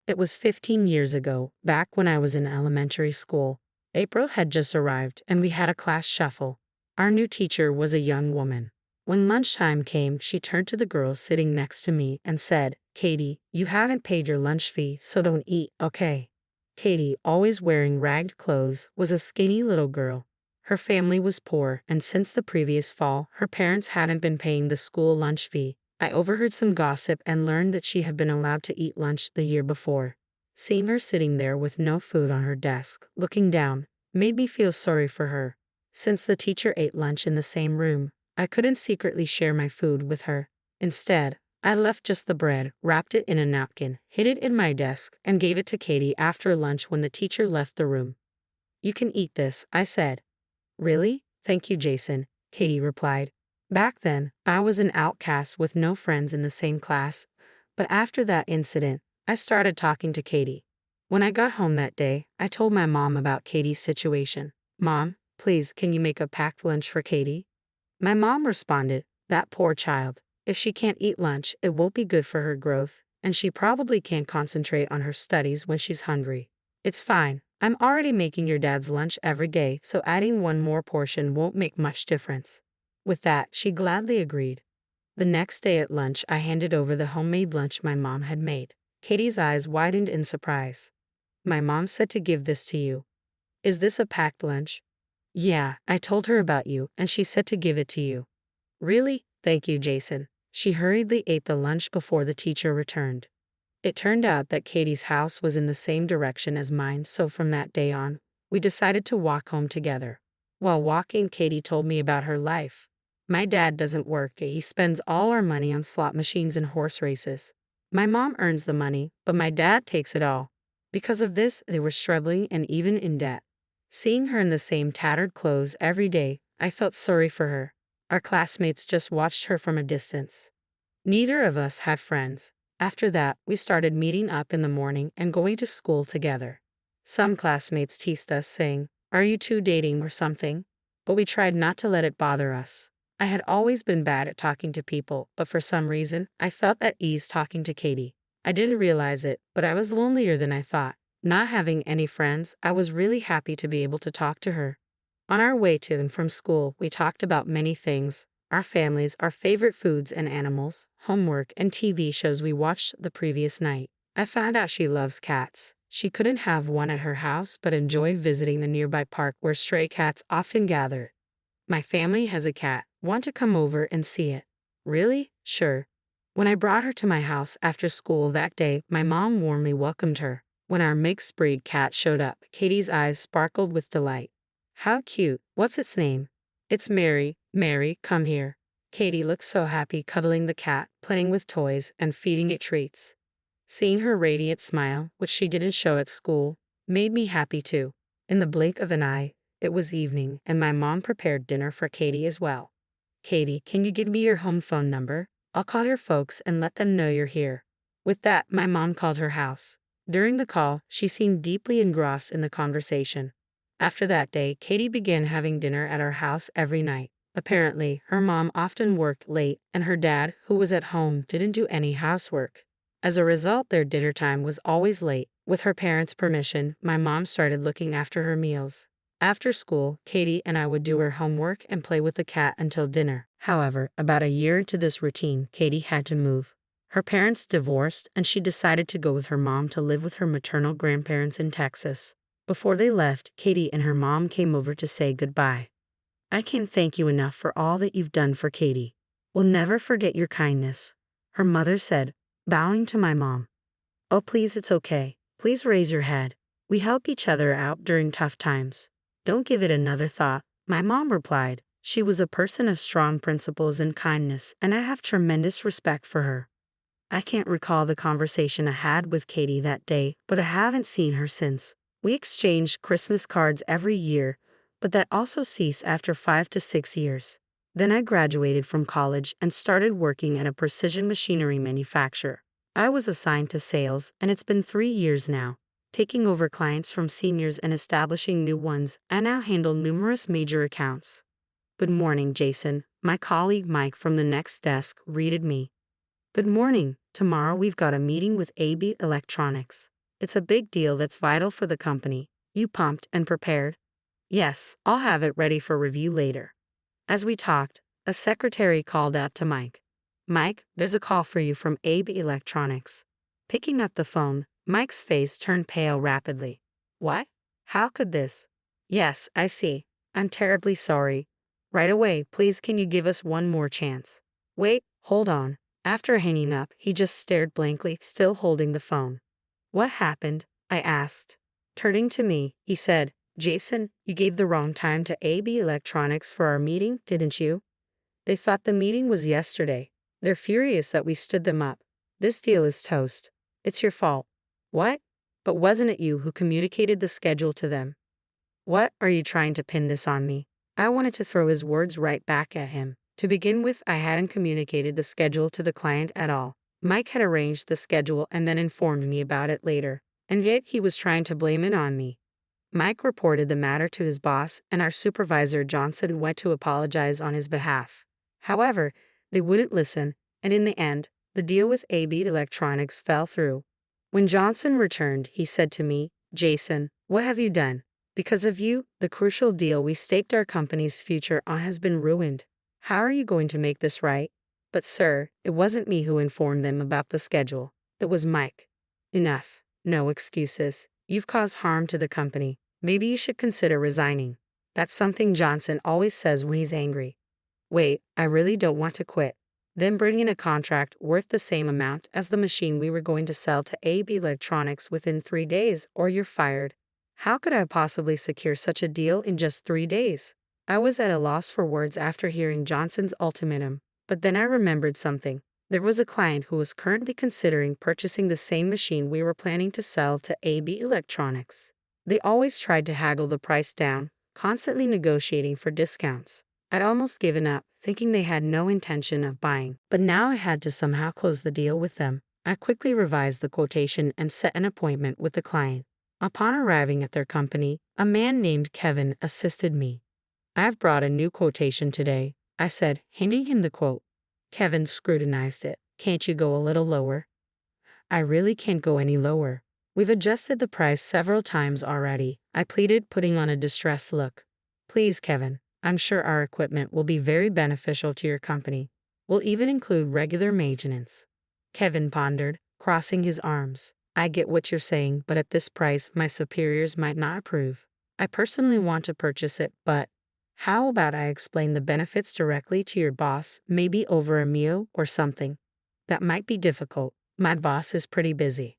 It was 15 years ago, back when I was in elementary school. April had just arrived, and we had a class shuffle. Our new teacher was a young woman. When lunchtime came, she turned to the girl sitting next to me and said, "Katie, you haven't paid your lunch fee, so don't eat, okay?" Katie, always wearing ragged clothes, was a skinny little girl. Her family was poor, and since the previous fall, her parents hadn't been paying the school lunch fee. I overheard some gossip and learned that she had been allowed to eat lunch the year before. Seeing her sitting there with no food on her desk, looking down, made me feel sorry for her. Since the teacher ate lunch in the same room, I couldn't secretly share my food with her. Instead, I left just the bread, wrapped it in a napkin, hid it in my desk, and gave it to Katie after lunch when the teacher left the room. "You can eat this," I said. "Really? Thank you, Jason," Katie replied. Back then, I was an outcast with no friends in the same class, but after that incident, I started talking to Katie. When I got home that day, I told my mom about Katie's situation. "Mom, please, can you make a packed lunch for Katie?" My mom responded, "That poor child. If she can't eat lunch, it won't be good for her growth, and she probably can't concentrate on her studies when she's hungry. It's fine. I'm already making your dad's lunch every day, so adding one more portion won't make much difference." With that, she gladly agreed. The next day at lunch, I handed over the homemade lunch my mom had made. Katie's eyes widened in surprise. "My mom said to give this to you. Is this a packed lunch?" "Yeah, I told her about you, and she said to give it to you." "Really? Thank you, Jason." She hurriedly ate the lunch before the teacher returned. It turned out that Katie's house was in the same direction as mine, so from that day on, we decided to walk home together. While walking, Katie told me about her life. "My dad doesn't work, he spends all our money on slot machines and horse races. My mom earns the money, but my dad takes it all. Because of this, they were struggling and even in debt." Seeing her in the same tattered clothes every day, I felt sorry for her. Our classmates just watched her from a distance. Neither of us had friends. After that, we started meeting up in the morning and going to school together. Some classmates teased us, saying, "Are you two dating or something?" But we tried not to let it bother us. I had always been bad at talking to people, but for some reason, I felt at ease talking to Katie. I didn't realize it, but I was lonelier than I thought. Not having any friends, I was really happy to be able to talk to her. On our way to and from school, we talked about many things: our families, our favorite foods and animals, homework, and TV shows we watched the previous night. I found out she loves cats. She couldn't have one at her house, but enjoyed visiting the nearby park where stray cats often gather. "My family has a cat. Want to come over and see it?" "Really? Sure." When I brought her to my house after school that day, my mom warmly welcomed her. When our mixed breed cat showed up, Katie's eyes sparkled with delight. "How cute. What's its name?" "It's Mary. Mary, come here." Katie looked so happy cuddling the cat, playing with toys, and feeding it treats. Seeing her radiant smile, which she didn't show at school, made me happy too. In the blink of an eye, it was evening, and my mom prepared dinner for Katie as well. "Katie, can you give me your home phone number? I'll call your folks and let them know you're here." With that, my mom called her house. During the call, she seemed deeply engrossed in the conversation. After that day, Katie began having dinner at our house every night. Apparently, her mom often worked late, and her dad, who was at home, didn't do any housework. As a result, their dinner time was always late. With her parents' permission, my mom started looking after her meals. After school, Katie and I would do her homework and play with the cat until dinner. However, about a year into this routine, Katie had to move. Her parents divorced, and she decided to go with her mom to live with her maternal grandparents in Texas. Before they left, Katie and her mom came over to say goodbye. "I can't thank you enough for all that you've done for Katie. We'll never forget your kindness," her mother said, bowing to my mom. "Oh, please, it's okay. Please raise your head. We help each other out during tough times. Don't give it another thought," my mom replied. She was a person of strong principles and kindness, and I have tremendous respect for her. I can't recall the conversation I had with Katie that day, but I haven't seen her since. We exchanged Christmas cards every year, but that also ceased after 5 to 6 years. Then I graduated from college and started working at a precision machinery manufacturer. I was assigned to sales, and it's been 3 years now. Taking over clients from seniors and establishing new ones, I now handle numerous major accounts. "Good morning, Jason." My colleague Mike from the next desk greeted me. "Good morning. Tomorrow we've got a meeting with AB Electronics. It's a big deal that's vital for the company. You pumped and prepared? Yes, I'll have it ready for review later. As we talked, a secretary called out to Mike. Mike, there's a call for you from AB Electronics. Picking up the phone, Mike's face turned pale rapidly. What? How could this? Yes, I see. I'm terribly sorry. Right away, please can you give us one more chance? Wait, hold on. After hanging up, he just stared blankly, still holding the phone. What happened? I asked. Turning to me, he said, Jason, you gave the wrong time to AB Electronics for our meeting, didn't you? They thought the meeting was yesterday. They're furious that we stood them up. This deal is toast. It's your fault. What? But wasn't it you who communicated the schedule to them? What are you trying to pin this on me? I wanted to throw his words right back at him. To begin with, I hadn't communicated the schedule to the client at all. Mike had arranged the schedule and then informed me about it later. And yet he was trying to blame it on me. Mike reported the matter to his boss, and our supervisor Johnson went to apologize on his behalf. However, they wouldn't listen, and in the end, the deal with AB Electronics fell through. When Johnson returned, he said to me, Jason, what have you done? Because of you, the crucial deal we staked our company's future on has been ruined. How are you going to make this right? But sir, it wasn't me who informed them about the schedule. It was Mike. Enough. No excuses. You've caused harm to the company. Maybe you should consider resigning. That's something Johnson always says when he's angry. Wait, I really don't want to quit. Then bring in a contract worth the same amount as the machine we were going to sell to AB Electronics within 3 days, or you're fired. How could I possibly secure such a deal in just 3 days? I was at a loss for words after hearing Johnson's ultimatum, but then I remembered something. There was a client who was currently considering purchasing the same machine we were planning to sell to AB Electronics. They always tried to haggle the price down, constantly negotiating for discounts. I'd almost given up, thinking they had no intention of buying, but now I had to somehow close the deal with them. I quickly revised the quotation and set an appointment with the client. Upon arriving at their company, a man named Kevin assisted me. I've brought a new quotation today, I said, handing him the quote. Kevin scrutinized it. Can't you go a little lower? I really can't go any lower. We've adjusted the price several times already, I pleaded, putting on a distressed look. Please, Kevin, I'm sure our equipment will be very beneficial to your company. We'll even include regular maintenance. Kevin pondered, crossing his arms. I get what you're saying, but at this price, my superiors might not approve. I personally want to purchase it, but how about I explain the benefits directly to your boss, maybe over a meal or something? That might be difficult. My boss is pretty busy.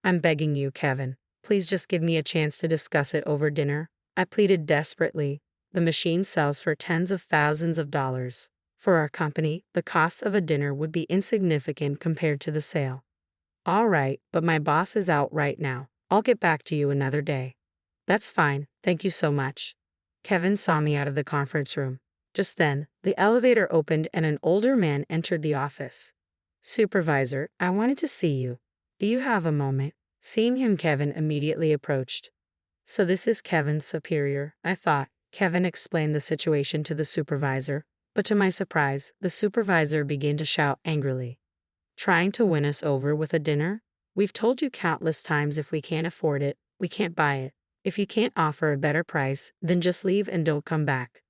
I'm begging you, Kevin. Please just give me a chance to discuss it over dinner. I pleaded desperately. The machine sells for tens of thousands of dollars. For our company, the cost of a dinner would be insignificant compared to the sale. All right, but my boss is out right now. I'll get back to you another day. That's fine, thank you so much. Kevin saw me out of the conference room. Just then, the elevator opened and an older man entered the office. Supervisor, I wanted to see you. Do you have a moment? Seeing him, Kevin immediately approached. So this is Kevin's superior, I thought. Kevin explained the situation to the supervisor, but to my surprise, the supervisor began to shout angrily. Trying to win us over with a dinner? We've told you countless times if we can't afford it, we can't buy it. If you can't offer a better price, then just leave and don't come back.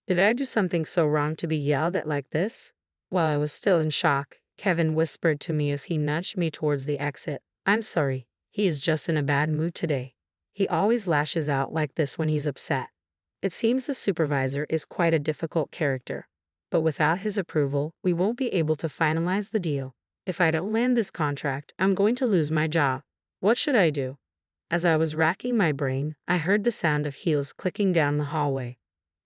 Did I do something so wrong to be yelled at like this? While I was still in shock, Kevin whispered to me as he nudged me towards the exit. I'm sorry, he is just in a bad mood today. He always lashes out like this when he's upset. It seems the supervisor is quite a difficult character. But without his approval, we won't be able to finalize the deal. If I don't land this contract, I'm going to lose my job. What should I do? As I was racking my brain, I heard the sound of heels clicking down the hallway.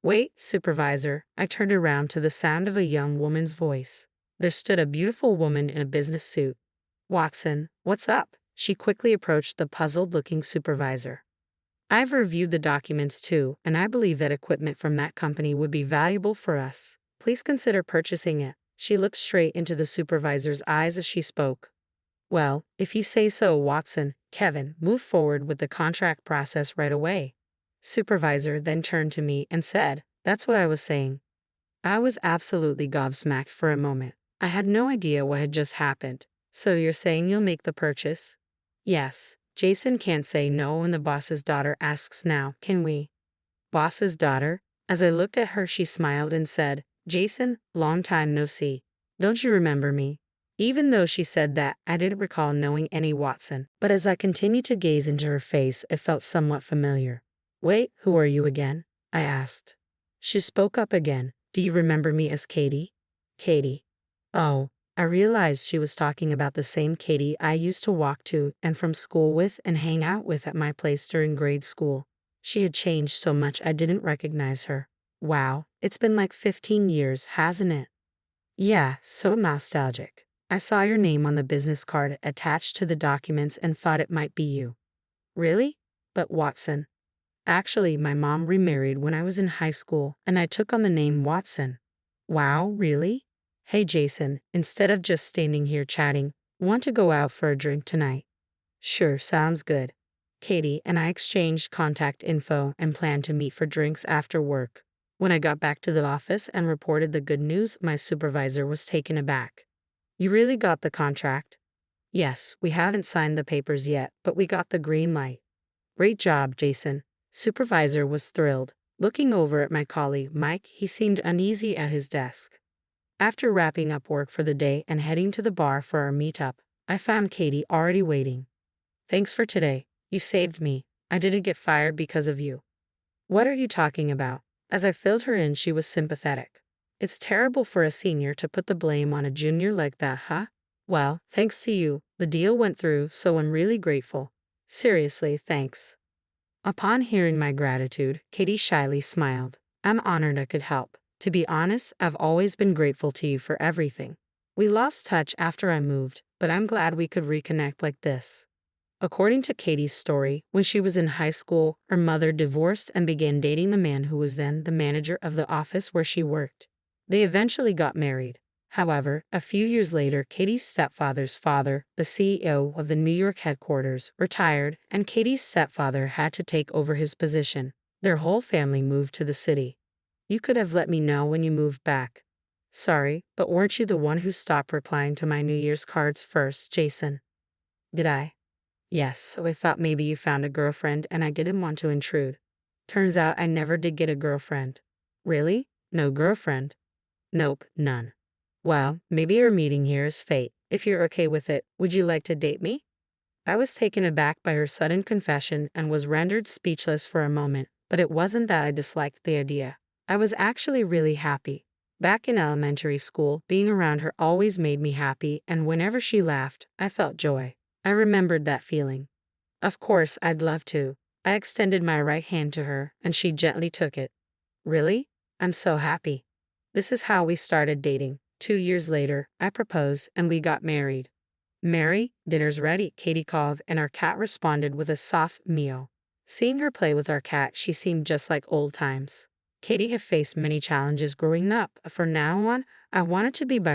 Wait, supervisor. I turned around to the sound of a young woman's voice. There stood a beautiful woman in a business suit. Watson, what's up? She quickly approached the puzzled-looking supervisor. I've reviewed the documents too, and I believe that equipment from that company would be valuable for us. Please consider purchasing it. She looked straight into the supervisor's eyes as she spoke. Well, if you say so, Watson. Kevin, move forward with the contract process right away. Supervisor then turned to me and said, That's what I was saying. I was absolutely gobsmacked for a moment. I had no idea what had just happened. So you're saying you'll make the purchase? Yes, Jason can't say no when the boss's daughter asks now, can we? Boss's daughter? As I looked at her, she smiled and said, Jason, long time no see. Don't you remember me? Even though she said that, I didn't recall knowing any Watson. But as I continued to gaze into her face, it felt somewhat familiar. Wait, who are you again? I asked. She spoke up again. Do you remember me as Katie? Katie. Oh, I realized she was talking about the same Katie I used to walk to and from school with and hang out with at my place during grade school. She had changed so much I didn't recognize her. Wow, it's been like 15 years, hasn't it? Yeah, so nostalgic. I saw your name on the business card attached to the documents and thought it might be you. Really? But Watson. Actually, my mom remarried when I was in high school, and I took on the name Watson. Wow, really? Hey Jason, instead of just standing here chatting, want to go out for a drink tonight? Sure, sounds good. Katie and I exchanged contact info and planned to meet for drinks after work. When I got back to the office and reported the good news, my supervisor was taken aback. You really got the contract? Yes, we haven't signed the papers yet, but we got the green light. Great job, Jason. Supervisor was thrilled. Looking over at my colleague, Mike, he seemed uneasy at his desk. After wrapping up work for the day and heading to the bar for our meetup, I found Katie already waiting. Thanks for today. You saved me. I didn't get fired because of you. What are you talking about? As I filled her in, she was sympathetic. It's terrible for a senior to put the blame on a junior like that, huh? Well, thanks to you, the deal went through, so I'm really grateful. Seriously, thanks. Upon hearing my gratitude, Katie shyly smiled. I'm honored I could help. To be honest, I've always been grateful to you for everything. We lost touch after I moved, but I'm glad we could reconnect like this. According to Katie's story, when she was in high school, her mother divorced and began dating the man who was then the manager of the office where she worked. They eventually got married. However, a few years later, Katie's stepfather's father, the CEO of the New York headquarters, retired, and Katie's stepfather had to take over his position. Their whole family moved to the city. You could have let me know when you moved back. Sorry, but weren't you the one who stopped replying to my New Year's cards first, Jason? Did I? Yes, so I thought maybe you found a girlfriend and I didn't want to intrude. Turns out I never did get a girlfriend. Really? No girlfriend? Nope, none. Well, maybe our meeting here is fate. If you're okay with it, would you like to date me? I was taken aback by her sudden confession and was rendered speechless for a moment, but it wasn't that I disliked the idea. I was actually really happy. Back in elementary school, being around her always made me happy, and whenever she laughed, I felt joy. I remembered that feeling. Of course, I'd love to. I extended my right hand to her, and she gently took it. Really? I'm so happy. This is how we started dating. 2 years later, I proposed, and we got married. Mary, dinner's ready, Katie called, and our cat responded with a soft meow. Seeing her play with our cat, she seemed just like old times. Katie had faced many challenges growing up, but from now on, I wanted to be by